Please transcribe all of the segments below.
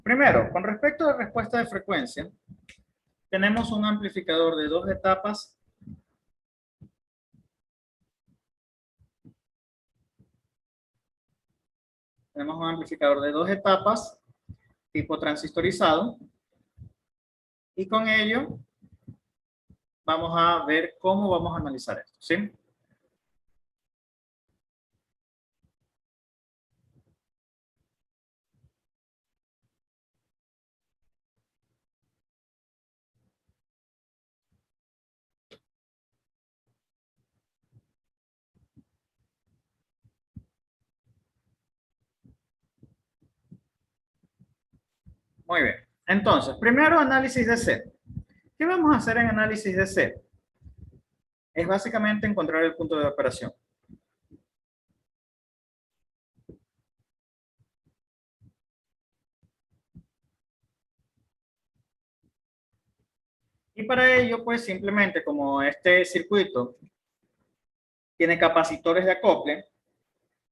Primero, con respecto a la respuesta de frecuencia, tenemos un amplificador de dos etapas. Tenemos un amplificador de dos etapas, tipo transistorizado, y con ello vamos a ver cómo vamos a analizar esto, ¿sí? Muy bien. Entonces, primero análisis de C. ¿Qué vamos a hacer en análisis de C? Es básicamente encontrar el punto de operación. Y para ello, pues simplemente como este circuito tiene capacitores de acople,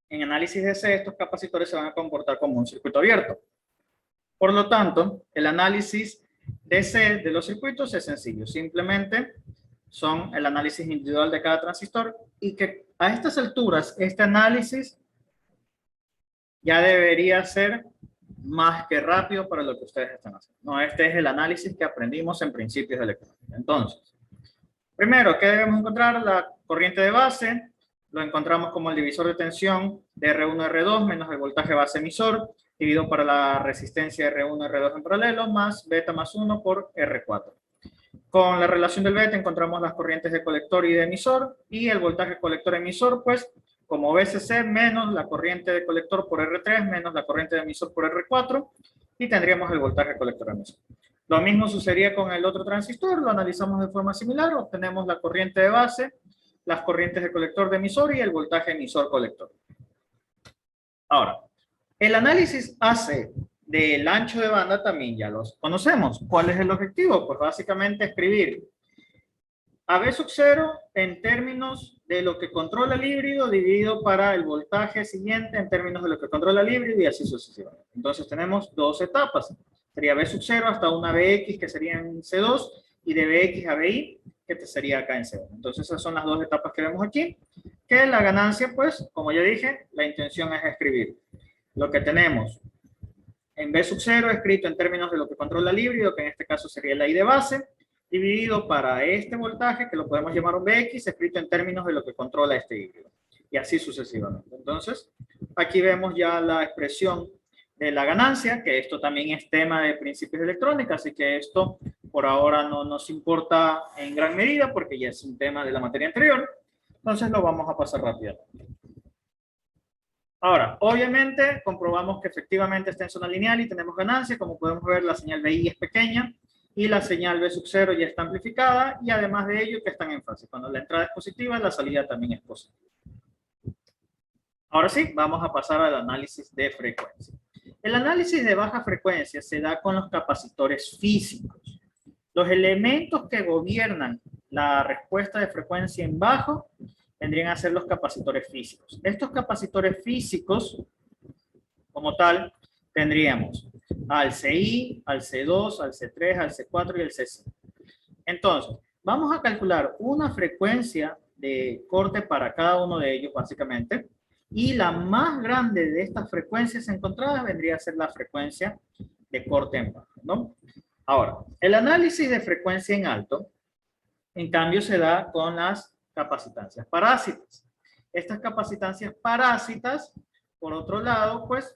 en análisis de C estos capacitores se van a comportar como un circuito abierto. Por lo tanto, el análisis de C de los circuitos es sencillo. Simplemente son el análisis individual de cada transistor y que a estas alturas este análisis ya debería ser más que rápido para lo que ustedes están haciendo. No, este es el análisis que aprendimos en principios de electrónica. Entonces, primero, ¿qué debemos encontrar? La corriente de base, lo encontramos como el divisor de tensión de R1, R2 menos el voltaje base emisor, dividido por la resistencia R1, R2 en paralelo, más beta más 1 por R4. Con la relación del beta encontramos las corrientes de colector y de emisor, y el voltaje colector-emisor, pues, como VCC menos la corriente de colector por R3 menos la corriente de emisor por R4, y tendríamos el voltaje colector-emisor. Lo mismo sucedería con el otro transistor, lo analizamos de forma similar, obtenemos la corriente de base, las corrientes de colector de emisor y el voltaje emisor-colector. Ahora, el análisis AC del ancho de banda también ya los conocemos. ¿Cuál es el objetivo? Pues básicamente escribir AB sub 0 en términos de lo que controla el híbrido dividido para el voltaje siguiente en términos de lo que controla el híbrido y así sucesivamente. Entonces tenemos dos etapas. Sería B sub 0 hasta una BX que sería en C2 y de BX a BI que sería acá en C1. Entonces esas son las dos etapas que vemos aquí. Que la ganancia, pues, como ya dije, la intención es escribir lo que tenemos en B sub 0 escrito en términos de lo que controla el híbrido, que en este caso sería la I de base, dividido para este voltaje, que lo podemos llamar un BX, escrito en términos de lo que controla este híbrido. Y así sucesivamente. Entonces, aquí vemos ya la expresión de la ganancia, que esto también es tema de principios de electrónica, así que esto por ahora no nos importa en gran medida, porque ya es un tema de la materia anterior. Entonces lo vamos a pasar rápidamente. Ahora, obviamente, comprobamos que efectivamente está en zona lineal y tenemos ganancia. Como podemos ver, la señal BI es pequeña y la señal B sub 0 ya está amplificada y además de ello que están en fase. Cuando la entrada es positiva, la salida también es positiva. Ahora sí, vamos a pasar al análisis de frecuencia. El análisis de baja frecuencia se da con los capacitores físicos. Los elementos que gobiernan la respuesta de frecuencia en bajo vendrían a ser los capacitores físicos. Estos capacitores físicos, como tal, tendríamos al CI, al C2, al C3, al C4 y al C5. Entonces, vamos a calcular una frecuencia de corte para cada uno de ellos, básicamente, y la más grande de estas frecuencias encontradas vendría a ser la frecuencia de corte en bajo, ¿no? Ahora, el análisis de frecuencia en alto, en cambio, se da con las capacitancias parásitas. Estas capacitancias parásitas, por otro lado, pues,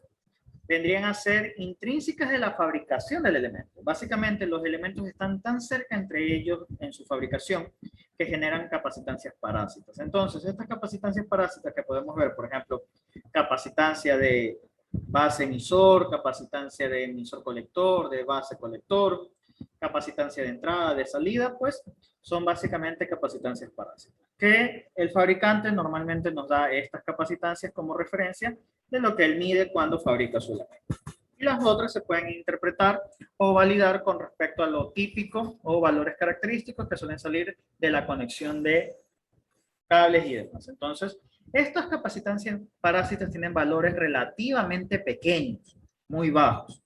vendrían a ser intrínsecas de la fabricación del elemento. Básicamente, los elementos están tan cerca entre ellos en su fabricación que generan capacitancias parásitas. Entonces, estas capacitancias parásitas que podemos ver, por ejemplo, capacitancia de base emisor, capacitancia de emisor colector, de base colector, capacitancia de entrada, de salida, pues son básicamente capacitancias parásitas. Que el fabricante normalmente nos da estas capacitancias como referencia de lo que él mide cuando fabrica su elemento. Y las otras se pueden interpretar o validar con respecto a lo típico o valores característicos que suelen salir de la conexión de cables y demás. Entonces, estas capacitancias parásitas tienen valores relativamente pequeños, muy bajos.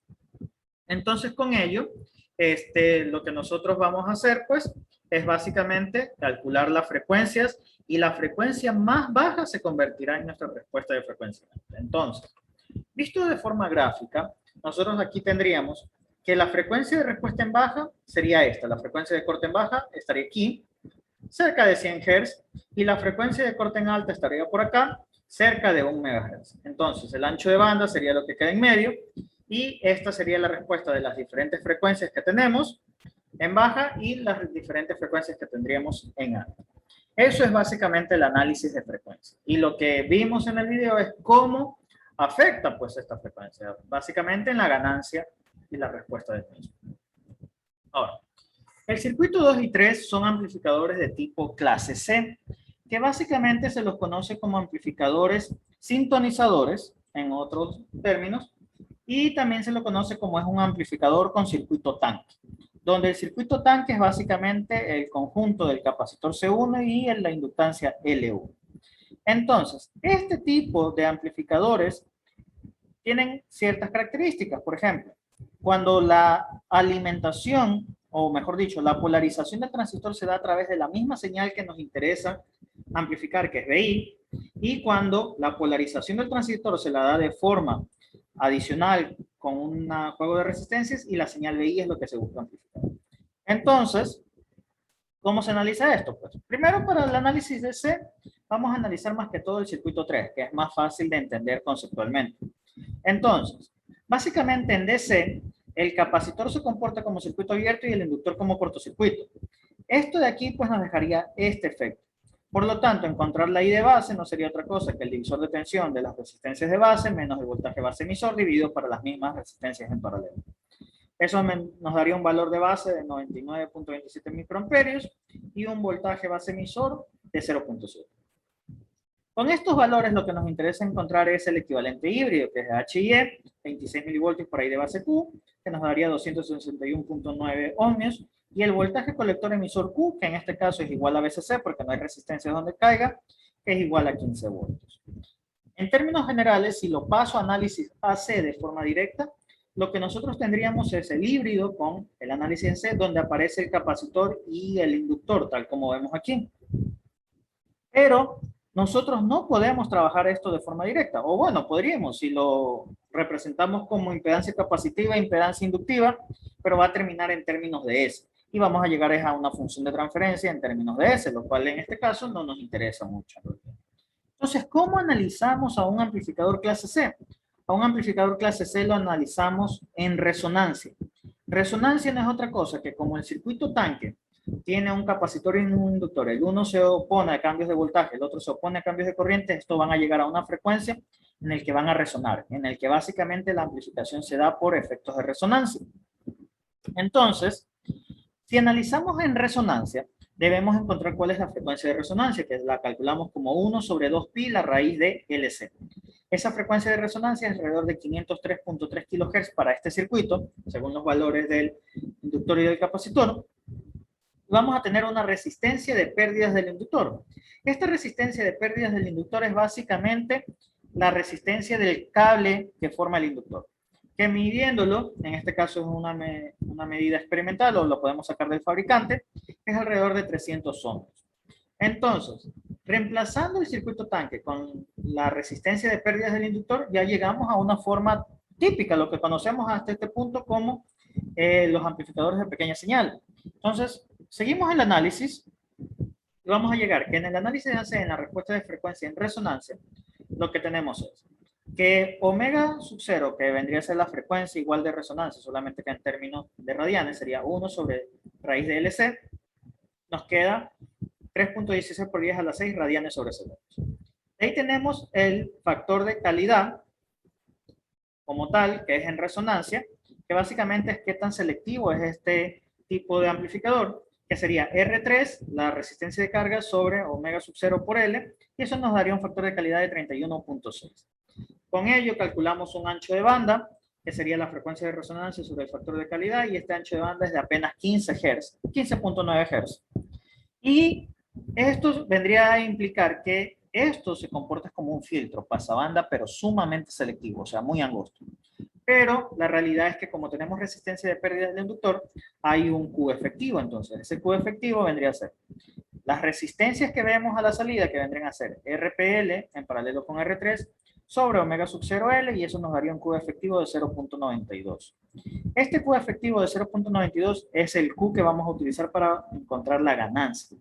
Entonces, con ello, lo que nosotros vamos a hacer, pues, es básicamente calcular las frecuencias y la frecuencia más baja se convertirá en nuestra respuesta de frecuencia. Entonces, visto de forma gráfica, nosotros aquí tendríamos que la frecuencia de respuesta en baja sería esta. La frecuencia de corte en baja estaría aquí, cerca de 100 Hz, y la frecuencia de corte en alta estaría por acá, cerca de 1 MHz. Entonces, el ancho de banda sería lo que queda en medio, y esta sería la respuesta de las diferentes frecuencias que tenemos en baja y las diferentes frecuencias que tendríamos en alta. Eso es básicamente el análisis de frecuencia. Y lo que vimos en el video es cómo afecta pues esta frecuencia, básicamente en la ganancia y la respuesta del mismo. Ahora, el circuito 2 y 3 son amplificadores de tipo clase C, que básicamente se los conoce como amplificadores sintonizadores, en otros términos, y también se lo conoce como es un amplificador con circuito tanque, donde el circuito tanque es básicamente el conjunto del capacitor C1 y la inductancia L1. Entonces, este tipo de amplificadores tienen ciertas características. Por ejemplo, cuando la alimentación, o mejor dicho, la polarización del transistor se da a través de la misma señal que nos interesa amplificar, que es VI, y cuando la polarización del transistor se la da de forma adicional con un juego de resistencias y la señal VI es lo que se busca amplificar. Entonces, ¿cómo se analiza esto? Pues primero, para el análisis de C, vamos a analizar más que todo el circuito 3, que es más fácil de entender conceptualmente. Entonces, básicamente en DC, el capacitor se comporta como circuito abierto y el inductor como cortocircuito. Esto de aquí pues nos dejaría este efecto. Por lo tanto, encontrar la I de base no sería otra cosa que el divisor de tensión de las resistencias de base menos el voltaje base emisor dividido para las mismas resistencias en paralelo. Eso nos daría un valor de base de 99.27 microamperios y un voltaje base emisor de 0.7. Con estos valores lo que nos interesa encontrar es el equivalente híbrido, que es HIE, 26 milivoltios por I de base Q, que nos daría 261.9 ohmios, y el voltaje colector emisor Q, que en este caso es igual a VCC, porque no hay resistencia donde caiga, que es igual a 15 voltios. En términos generales, si lo paso a análisis AC de forma directa, lo que nosotros tendríamos es el híbrido con el análisis AC, donde aparece el capacitor y el inductor, tal como vemos aquí. Pero nosotros no podemos trabajar esto de forma directa, o bueno, podríamos si lo representamos como impedancia capacitiva e impedancia inductiva, pero va a terminar en términos de S, y vamos a llegar a una función de transferencia en términos de S, lo cual en este caso no nos interesa mucho. Entonces, ¿cómo analizamos a un amplificador clase C? A un amplificador clase C lo analizamos en resonancia. Resonancia no es otra cosa que como el circuito tanque tiene un capacitor y un inductor, el uno se opone a cambios de voltaje, el otro se opone a cambios de corriente, estos van a llegar a una frecuencia en el que van a resonar, en el que básicamente la amplificación se da por efectos de resonancia. Entonces, si analizamos en resonancia, debemos encontrar cuál es la frecuencia de resonancia, que la calculamos como 1 sobre 2pi la raíz de LC. Esa frecuencia de resonancia es alrededor de 503.3 kHz para este circuito, según los valores del inductor y del capacitor. Vamos a tener una resistencia de pérdidas del inductor. Esta resistencia de pérdidas del inductor es básicamente la resistencia del cable que forma el inductor, que midiéndolo, en este caso es una medida experimental o lo podemos sacar del fabricante, es alrededor de 300 ohmios. Entonces, reemplazando el circuito tanque con la resistencia de pérdidas del inductor, ya llegamos a una forma típica, lo que conocemos hasta este punto como los amplificadores de pequeña señal. Entonces, seguimos el análisis y vamos a llegar que en el análisis de AC, en la respuesta de frecuencia en resonancia, lo que tenemos es que omega sub 0, que vendría a ser la frecuencia igual de resonancia, solamente que en términos de radianes sería 1 sobre raíz de LC, nos queda 3.16 por 10 a la 6 radianes sobre segundos. Ahí tenemos el factor de calidad como tal, que es en resonancia, que básicamente es qué tan selectivo es este tipo de amplificador, que sería R3, la resistencia de carga, sobre omega sub 0 por L, y eso nos daría un factor de calidad de 31.6. Con ello calculamos un ancho de banda, que sería la frecuencia de resonancia sobre el factor de calidad, y este ancho de banda es de apenas 15 Hz, 15.9 Hz. Y esto vendría a implicar que esto se comporta como un filtro pasabanda, pero sumamente selectivo, o sea, muy angosto. pero la realidad es que como tenemos resistencia de pérdida del inductor, hay un Q efectivo. Entonces, ese Q efectivo vendría a ser las resistencias que vemos a la salida, que vendrían a ser RPL en paralelo con R3, sobre omega sub 0L, y eso nos daría un Q efectivo de 0.92. Este Q efectivo de 0.92 es el Q que vamos a utilizar para encontrar la ganancia.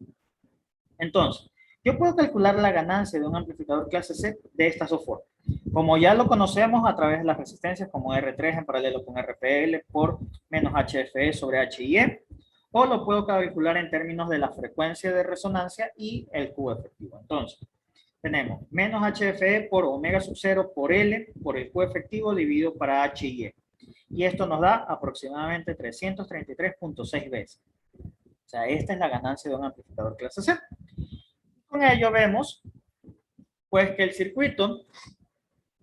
Entonces, yo puedo calcular la ganancia de un amplificador clase C de estas dos formas. Como ya lo conocemos a través de las resistencias como R3 en paralelo con RPL por menos HFE sobre HIE, o lo puedo calcular en términos de la frecuencia de resonancia y el Q efectivo. Entonces, tenemos menos HFE por omega sub 0 por L por el Q efectivo dividido para HIE. Y esto nos da aproximadamente 333.6 veces. O sea, esta es la ganancia de un amplificador clase C. Con ello vemos pues que el circuito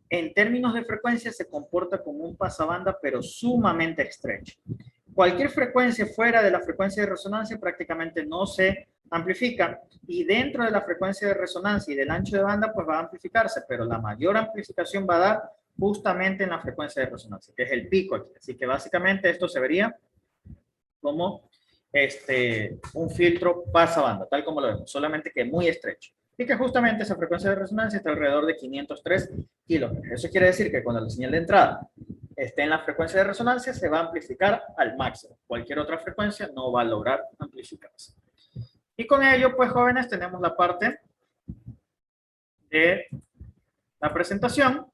en términos de frecuencia se comporta como un pasabanda pero sumamente estrecho. Cualquier frecuencia fuera de la frecuencia de resonancia prácticamente no se amplifica, y dentro de la frecuencia de resonancia y del ancho de banda pues va a amplificarse, pero la mayor amplificación va a dar justamente en la frecuencia de resonancia, que es el pico aquí. Así que básicamente esto se vería como un filtro pasabanda, tal como lo vemos, solamente que muy estrecho. Y que justamente esa frecuencia de resonancia está alrededor de 503 kHz. Eso quiere decir que cuando la señal de entrada esté en la frecuencia de resonancia, se va a amplificar al máximo. Cualquier otra frecuencia no va a lograr amplificarse. Y con ello, pues jóvenes, tenemos la parte de la presentación.